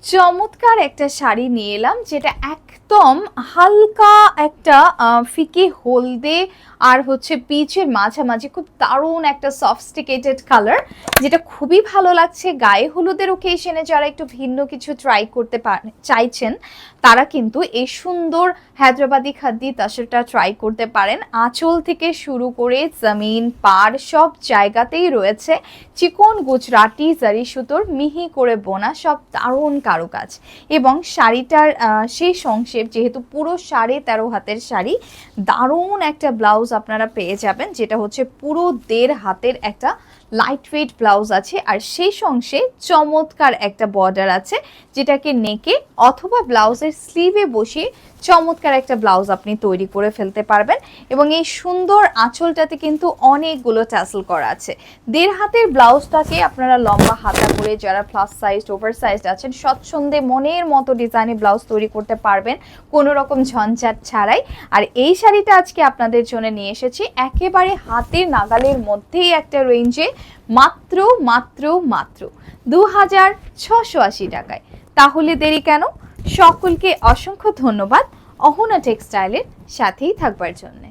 চমৎকার একটা শাড়ি নিয়ে এলাম, যেটা একদম হালকা একটা ফিকে হলদে আর হচ্ছে পিচের মাঝামাঝি, খুব দারুণ একটা সফিস্টিকেটেড কালার, যেটা খুবই ভালো লাগছে। গায়ে হলুদের ওকেশনে যারা একটু ভিন্ন কিছু ট্রাই করতে চাইছেন, তারা কিন্তু এই সুন্দর হায়দ্রাবাদি খাদ্দি তাসরটা ট্রাই করতে পারেন। আঁচল থেকে শুরু করে জমিন পাড় সব জায়গাতেই রয়েছে চিকন গুজরাটি জারি সুতোর মিহি করে বোনা সব দারুণ কারুকাজ। এবং শাড়িটার সেই সংক্ষেপ, যেহেতু পুরো 13.5 হাতের শাড়ি, দারুণ একটা ব্লাউজ আপনারা পেয়ে যাবেন, যেটা হচ্ছে পুরো 1.5 হাতের একটা লাইট ওয়েট ব্লাউজ আছে। আর সেই সঙ্গে চমৎকার একটা বর্ডার আছে, যেটাকে নেকে অথবা ব্লাউজের স্লিভে বসিয়ে চমৎকার একটা ব্লাউজ আপনি তৈরি করে ফেলতে পারবেন। এবং এই সুন্দর আঁচলটাতে কিন্তু অনেকগুলো ট্যাসেল করা আছে। 1.5 হাতের ব্লাউজটাকে আপনারা লম্বা হাতা করে যারা প্লাস সাইজ ওভার সাইজ আছেন, স্বচ্ছন্দে মনের মতো ডিজাইনে ব্লাউজ তৈরি করতে পারবেন কোনো রকম ঝঞ্ঝাট ছাড়াই। আর এই শাড়িটা আজকে আপনাদের জন্য নিয়ে এসেছি একেবারে হাতের নাগালের মধ্যেই একটা রেঞ্জে, মাত্র মাত্র মাত্র 2680 টাকায়। তাহলে দেরি কেন? সকলকে অসংখ্য ধন্যবাদ অহনা টেক্সটাইলের সাথেই থাকবার জন্য।